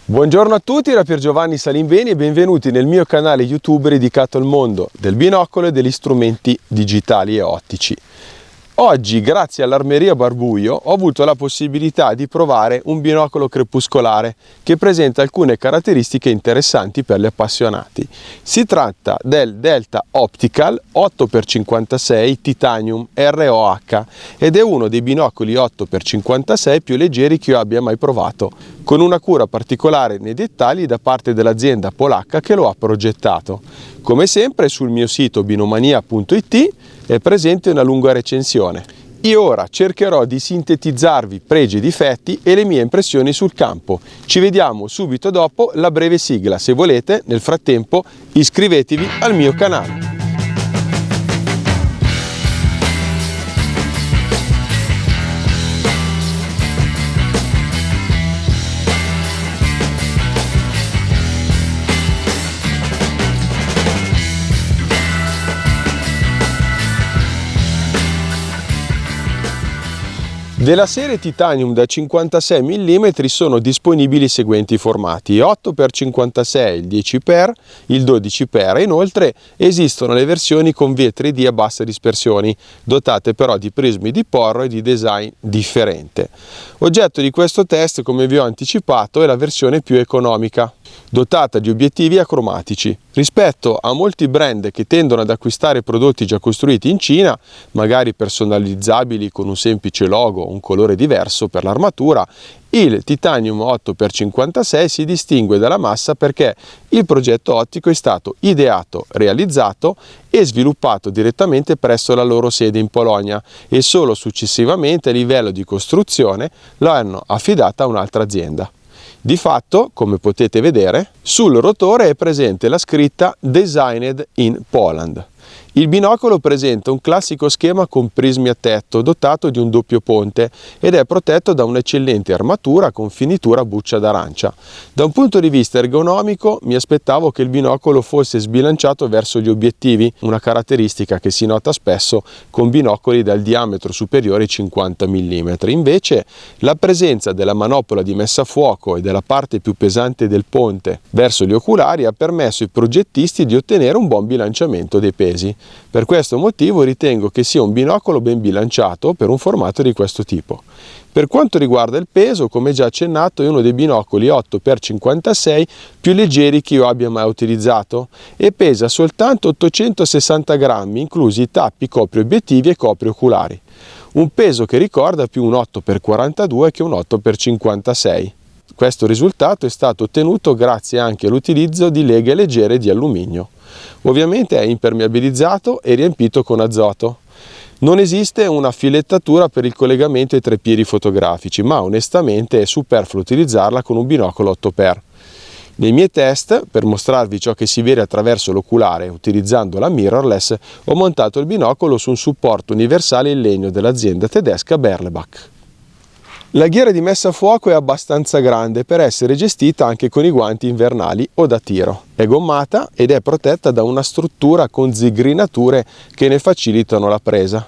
Buongiorno a tutti da Pier Giovanni Salimbeni e benvenuti nel mio canale YouTube dedicato al mondo del binocolo e degli strumenti digitali e ottici. Oggi, grazie all'Armeria Barbuio, ho avuto la possibilità di provare un binocolo crepuscolare che presenta alcune caratteristiche interessanti per gli appassionati. Si tratta del Delta Optical 8x56 Titanium ROH ed è uno dei binocoli 8x56 più leggeri che io abbia mai provato, con una cura particolare nei dettagli da parte dell'azienda polacca che lo ha progettato. Come sempre sul mio sito binomania.it è presente una lunga recensione. Io ora cercherò di sintetizzarvi pregi e difetti e le mie impressioni sul campo. Ci vediamo subito dopo la breve sigla. Se volete, nel frattempo, iscrivetevi al mio canale. Della serie Titanium da 56 mm sono disponibili i seguenti formati: 8x56, il 10x, il 12x. Inoltre esistono le versioni con vetri a bassa dispersione, dotate però di prismi di porro e di design differente. Oggetto di questo test, come vi ho anticipato, è la versione più economica, dotata di obiettivi acromatici. Rispetto a molti brand che tendono ad acquistare prodotti già costruiti in Cina, magari personalizzabili con un semplice logo o un colore diverso per l'armatura, il Titanium 8x56 si distingue dalla massa perché il progetto ottico è stato ideato, realizzato e sviluppato direttamente presso la loro sede in Polonia e solo successivamente a livello di costruzione lo hanno affidata a un'altra azienda. Di fatto, come potete vedere, sul rotore è presente la scritta Designed in Poland. Il binocolo presenta un classico schema con prismi a tetto dotato di un doppio ponte ed è protetto da un'eccellente armatura con finitura buccia d'arancia. Da un punto di vista ergonomico mi aspettavo che il binocolo fosse sbilanciato verso gli obiettivi, una caratteristica che si nota spesso con binocoli dal diametro superiore ai 50 mm. Invece la presenza della manopola di messa a fuoco e della parte più pesante del ponte verso gli oculari ha permesso ai progettisti di ottenere un buon bilanciamento dei pesi. Per questo motivo ritengo che sia un binocolo ben bilanciato per un formato di questo tipo. Per quanto riguarda il peso, come già accennato, è uno dei binocoli 8x56 più leggeri che io abbia mai utilizzato e pesa soltanto 860 grammi, inclusi i tappi copriobiettivi e coprioculari. Un peso che ricorda più un 8x42 che un 8x56. Questo risultato è stato ottenuto grazie anche all'utilizzo di leghe leggere di alluminio. Ovviamente è impermeabilizzato e riempito con azoto. Non esiste una filettatura per il collegamento ai treppiedi fotografici, ma onestamente è superfluo utilizzarla con un binocolo 8x. Nei miei test, per mostrarvi ciò che si vede attraverso l'oculare utilizzando la mirrorless, ho montato il binocolo su un supporto universale in legno dell'azienda tedesca Berlebach. La ghiera di messa a fuoco è abbastanza grande per essere gestita anche con i guanti invernali o da tiro. È gommata ed è protetta da una struttura con zigrinature che ne facilitano la presa.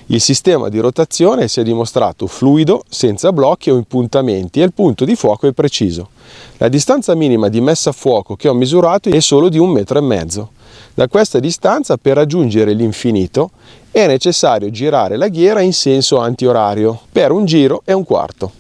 Il sistema di rotazione si è dimostrato fluido, senza blocchi o impuntamenti e il punto di fuoco è preciso. La distanza minima di messa a fuoco che ho misurato è solo di 1,5 m. Da questa distanza, per raggiungere l'infinito, è necessario girare la ghiera in senso antiorario per 1 giro e 1/4.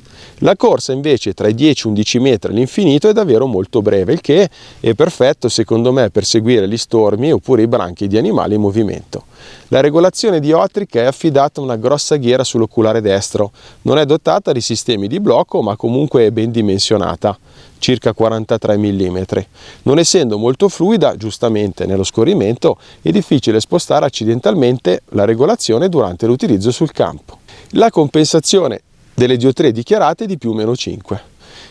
La corsa invece tra i 10 e 11 metri all'infinito è davvero molto breve, il che è perfetto secondo me per seguire gli stormi oppure i branchi di animali in movimento. La regolazione diotrica è affidata a una grossa ghiera sull'oculare destro, non è dotata di sistemi di blocco ma comunque è ben dimensionata, circa 43 mm. Non essendo molto fluida, giustamente nello scorrimento, è difficile spostare accidentalmente la regolazione durante l'utilizzo sul campo. La compensazione delle diottrie dichiarate di più o meno 5.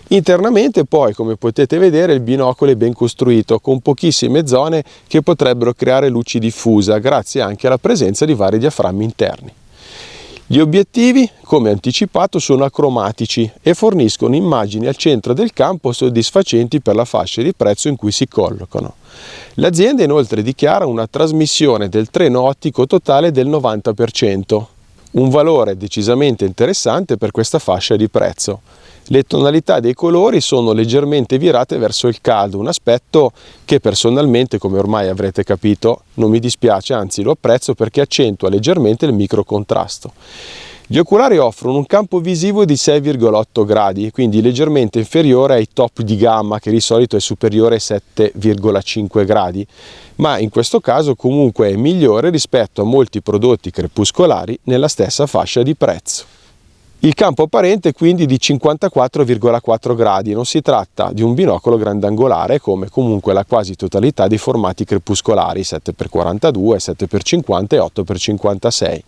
Internamente poi, come potete vedere, il binocolo è ben costruito, con pochissime zone che potrebbero creare luci diffusa, grazie anche alla presenza di vari diaframmi interni. Gli obiettivi, come anticipato, sono acromatici e forniscono immagini al centro del campo soddisfacenti per la fascia di prezzo in cui si collocano. L'azienda inoltre dichiara una trasmissione del treno ottico totale del 90%. Un valore decisamente interessante per questa fascia di prezzo. Le tonalità dei colori sono leggermente virate verso il caldo, un aspetto che personalmente, come ormai avrete capito, non mi dispiace, anzi lo apprezzo perché accentua leggermente il microcontrasto. Gli oculari offrono un campo visivo di 6,8 gradi, quindi leggermente inferiore ai top di gamma che di solito è superiore ai 7,5 gradi, ma in questo caso comunque è migliore rispetto a molti prodotti crepuscolari nella stessa fascia di prezzo. Il campo apparente è quindi di 54,4 gradi, non si tratta di un binocolo grandangolare come comunque la quasi totalità dei formati crepuscolari 7x42, 7x50 e 8x56.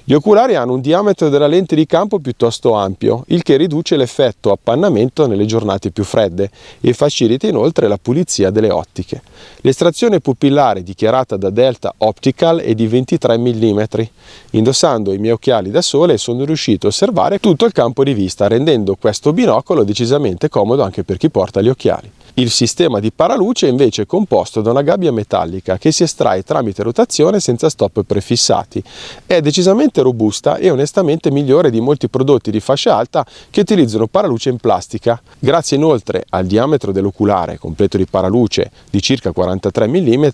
Gli oculari hanno un diametro della lente di campo piuttosto ampio, il che riduce l'effetto appannamento nelle giornate più fredde e facilita inoltre la pulizia delle ottiche. L'estrazione pupillare dichiarata da Delta Optical è di 23 mm. Indossando i miei occhiali da sole sono riuscito a osservare tutto il campo di vista, rendendo questo binocolo decisamente comodo anche per chi porta gli occhiali. Il sistema di paraluce invece è composto da una gabbia metallica che si estrae tramite rotazione senza stop prefissati. È decisamente robusta e onestamente migliore di molti prodotti di fascia alta che utilizzano paraluce in plastica. Grazie inoltre al diametro dell'oculare completo di paraluce di circa 43 mm,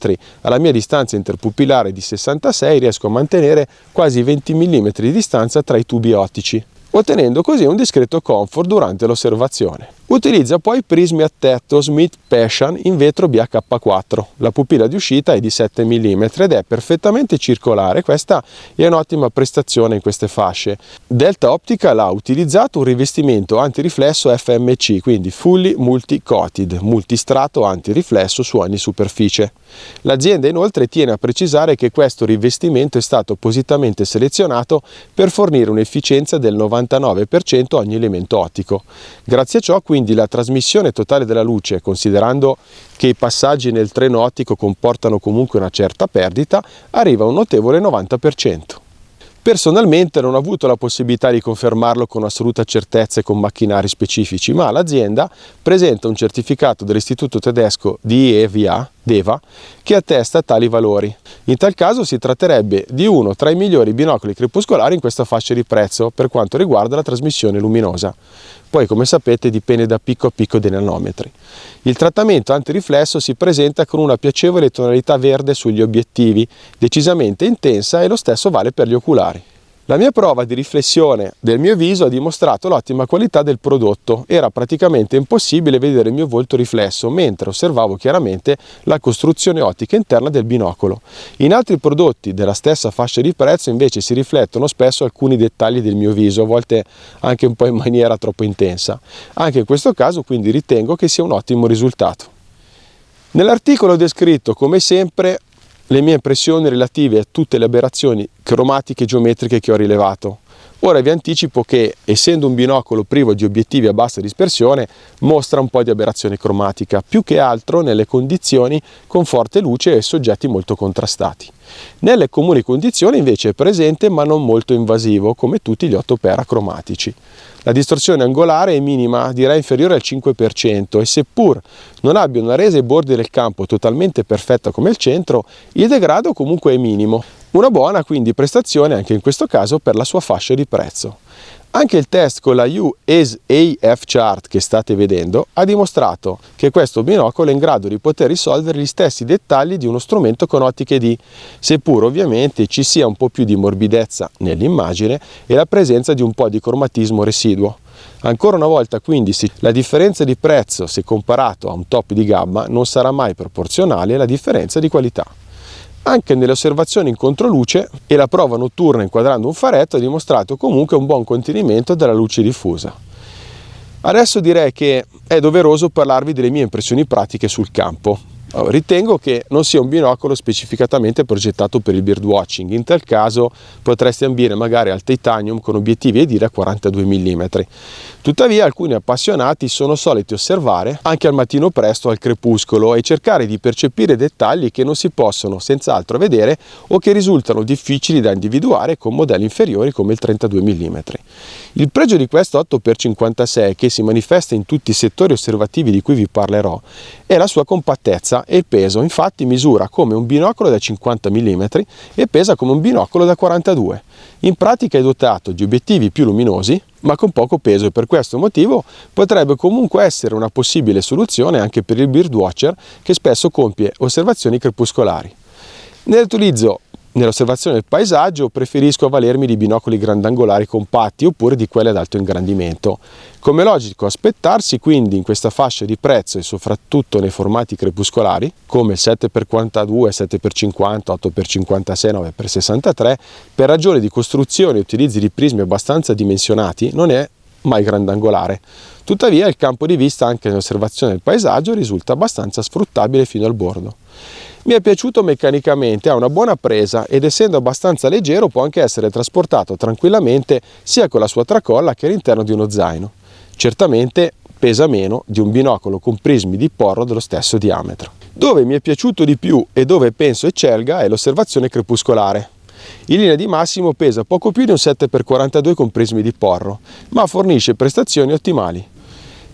alla mia distanza interpupillare di 66 riesco a mantenere quasi 20 mm di distanza tra i tubi ottici, ottenendo così un discreto comfort durante l'osservazione. Utilizza poi prismi a tetto Smith Passion in vetro BH4. La pupilla di uscita è di 7 mm ed è perfettamente circolare. Questa è un'ottima prestazione in queste fasce. Delta Optical ha utilizzato un rivestimento antiriflesso FMC, quindi Fully Multi-Coated, multistrato antiriflesso su ogni superficie. L'azienda inoltre tiene a precisare che questo rivestimento è stato appositamente selezionato per fornire un'efficienza del 99% a ogni elemento ottico. Grazie a ciò quindi la trasmissione totale della luce, considerando che i passaggi nel treno ottico comportano comunque una certa perdita, arriva a un notevole 90%. Personalmente non ho avuto la possibilità di confermarlo con assoluta certezza e con macchinari specifici, ma l'azienda presenta un certificato dell'istituto tedesco di DEVA che attesta tali valori. In tal caso si tratterebbe di uno tra i migliori binocoli crepuscolari in questa fascia di prezzo per quanto riguarda la trasmissione luminosa. Poi, come sapete, dipende da picco a picco dei nanometri. Il trattamento antiriflesso si presenta con una piacevole tonalità verde sugli obiettivi, decisamente intensa, e lo stesso vale per gli oculari. La mia prova di riflessione del mio viso ha dimostrato l'ottima qualità del prodotto. Era praticamente impossibile vedere il mio volto riflesso mentre osservavo chiaramente la costruzione ottica interna del binocolo. In altri prodotti della stessa fascia di prezzo invece si riflettono spesso alcuni dettagli del mio viso, a volte anche un po' in maniera troppo intensa. Anche in questo caso quindi ritengo che sia un ottimo risultato. Nell'articolo ho descritto come sempre le mie impressioni relative a tutte le aberrazioni cromatiche e geometriche che ho rilevato. Ora vi anticipo che, essendo un binocolo privo di obiettivi a bassa dispersione, mostra un po' di aberrazione cromatica, più che altro nelle condizioni con forte luce e soggetti molto contrastati. Nelle comuni condizioni invece è presente ma non molto invasivo, come tutti gli 8x cromatici. La distorsione angolare è minima, direi inferiore al 5%, e seppur non abbia una resa ai bordi del campo totalmente perfetta come il centro, il degrado comunque è minimo. Una buona quindi prestazione anche in questo caso per la sua fascia di prezzo. Anche il test con la USAF chart che state vedendo ha dimostrato che questo binocolo è in grado di poter risolvere gli stessi dettagli di uno strumento con ottiche D, seppur ovviamente ci sia un po' più di morbidezza nell'immagine e la presenza di un po' di cromatismo residuo. Ancora una volta quindi la differenza di prezzo, se comparato a un top di gamma, non sarà mai proporzionale alla differenza di qualità. Anche nelle osservazioni in controluce e la prova notturna inquadrando un faretto ha dimostrato comunque un buon contenimento della luce diffusa. Adesso direi che è doveroso parlarvi delle mie impressioni pratiche sul campo. Ritengo che non sia un binocolo specificatamente progettato per il birdwatching, in tal caso potreste ambire magari al titanium con obiettivi EDI da 42 mm. Tuttavia alcuni appassionati sono soliti osservare anche al mattino presto al crepuscolo e cercare di percepire dettagli che non si possono senz'altro vedere o che risultano difficili da individuare con modelli inferiori come il 32 mm. Il pregio di questo 8x56, che si manifesta in tutti i settori osservativi di cui vi parlerò, è la sua compattezza e il peso. Infatti misura come un binocolo da 50 mm e pesa come un binocolo da 42. In pratica è dotato di obiettivi più luminosi, ma con poco peso, e per questo motivo potrebbe comunque essere una possibile soluzione anche per il birdwatcher che spesso compie osservazioni crepuscolari. Nell'utilizzo nell'osservazione del paesaggio preferisco avvalermi di binocoli grandangolari compatti oppure di quelli ad alto ingrandimento. Come è logico aspettarsi, quindi in questa fascia di prezzo e soprattutto nei formati crepuscolari come il 7x42, 7x50, 8x56, 9x63, per ragioni di costruzione e utilizzi di prismi abbastanza dimensionati non è mai grandangolare. Tuttavia il campo di vista anche nell'osservazione del paesaggio risulta abbastanza sfruttabile fino al bordo. Mi è piaciuto meccanicamente, ha una buona presa ed essendo abbastanza leggero può anche essere trasportato tranquillamente sia con la sua tracolla che all'interno di uno zaino. Certamente pesa meno di un binocolo con prismi di porro dello stesso diametro. Dove mi è piaciuto di più e dove penso eccelga è l'osservazione crepuscolare. In linea di massimo pesa poco più di un 7x42 con prismi di porro, ma fornisce prestazioni ottimali.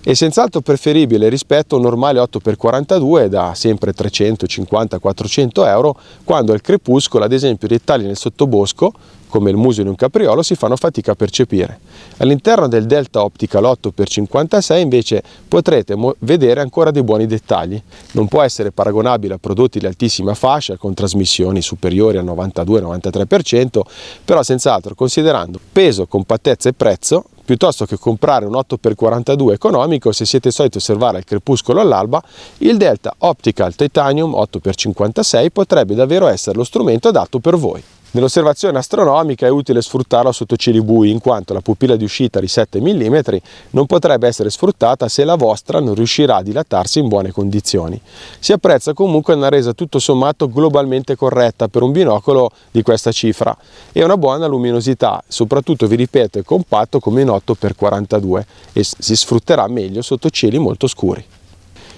È senz'altro preferibile rispetto a un normale 8x42 da sempre 350-400 euro, quando al crepuscolo, ad esempio, dettagli nel sottobosco, come il muso di un capriolo, si fanno fatica a percepire. All'interno del Delta Optical 8x56 invece potrete vedere ancora dei buoni dettagli. Non può essere paragonabile a prodotti di altissima fascia con trasmissioni superiori al 92-93%, però senz'altro considerando peso, compattezza e prezzo, piuttosto che comprare un 8x42 economico, se siete soliti osservare al crepuscolo o all'alba, il Delta Optical Titanium 8x56 potrebbe davvero essere lo strumento adatto per voi. Nell'osservazione astronomica è utile sfruttarlo sotto cieli bui, in quanto la pupilla di uscita di 7 mm non potrebbe essere sfruttata se la vostra non riuscirà a dilatarsi in buone condizioni. Si apprezza comunque una resa tutto sommato globalmente corretta per un binocolo di questa cifra e una buona luminosità, soprattutto vi ripeto è compatto come in 8x42 e si sfrutterà meglio sotto cieli molto scuri.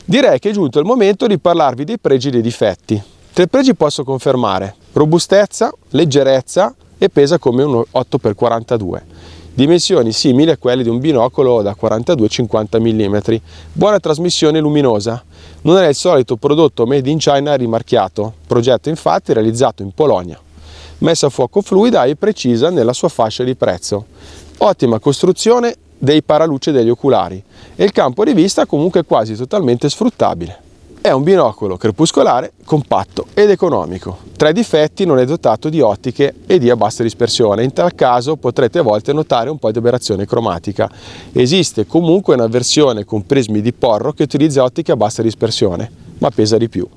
Direi che è giunto il momento di parlarvi dei pregi e dei difetti. Tre pregi posso confermare: robustezza, leggerezza e pesa come un 8x42. Dimensioni simili a quelle di un binocolo da 42-50 mm. Buona trasmissione luminosa. Non è il solito prodotto made in China rimarchiato, progetto infatti realizzato in Polonia. Messa a fuoco fluida e precisa nella sua fascia di prezzo. Ottima costruzione dei paraluce degli oculari e il campo di vista comunque quasi totalmente sfruttabile. È un binocolo crepuscolare, compatto ed economico. Tra i difetti non è dotato di ottiche e di a bassa dispersione, in tal caso potrete a volte notare un po' di aberrazione cromatica. Esiste comunque una versione con prismi di porro che utilizza ottiche a bassa dispersione, ma pesa di più.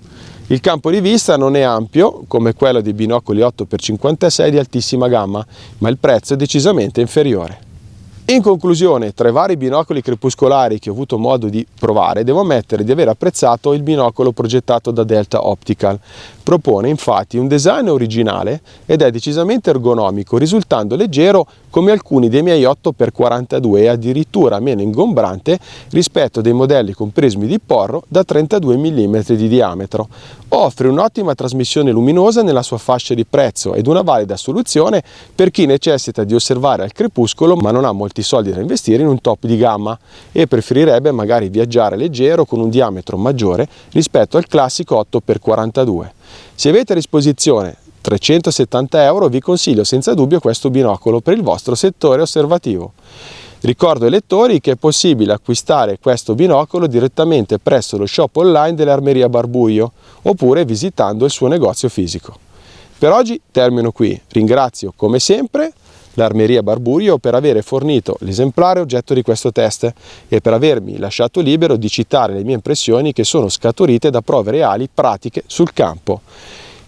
Il campo di vista non è ampio come quello dei binocoli 8x56 di altissima gamma, ma il prezzo è decisamente inferiore. In conclusione, tra i vari binocoli crepuscolari che ho avuto modo di provare, devo ammettere di aver apprezzato il binocolo progettato da Delta Optical. Propone infatti un design originale ed è decisamente ergonomico, risultando leggero come alcuni dei miei 8x42 e addirittura meno ingombrante rispetto a dei modelli con prismi di porro da 32 mm di diametro. Offre un'ottima trasmissione luminosa nella sua fascia di prezzo ed una valida soluzione per chi necessita di osservare al crepuscolo ma non ha molti soldi da investire in un top di gamma e preferirebbe magari viaggiare leggero con un diametro maggiore rispetto al classico 8x42. Se avete a disposizione 370 euro vi consiglio senza dubbio questo binocolo per il vostro settore osservativo. Ricordo ai lettori che è possibile acquistare questo binocolo direttamente presso lo shop online dell'Armeria Barbuglio oppure visitando il suo negozio fisico. Per oggi termino qui, ringrazio come sempre l'Armeria Barbuglio per aver fornito l'esemplare oggetto di questo test e per avermi lasciato libero di citare le mie impressioni che sono scaturite da prove reali pratiche sul campo.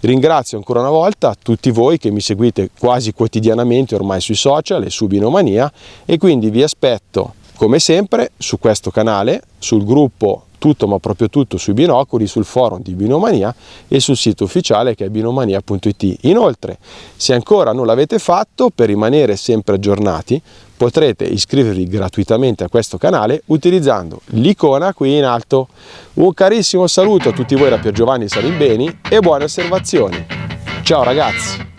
Ringrazio ancora una volta tutti voi che mi seguite quasi quotidianamente ormai sui social e su Binomania e quindi vi aspetto come sempre su questo canale, sul gruppo Tutto ma proprio tutto sui binocoli, sul forum di Binomania e sul sito ufficiale che è binomania.it. Inoltre, se ancora non l'avete fatto, per rimanere sempre aggiornati, potrete iscrivervi gratuitamente a questo canale utilizzando l'icona qui in alto. Un carissimo saluto a tutti voi da Pier Giovanni Salimbeni e buone osservazioni. Ciao ragazzi!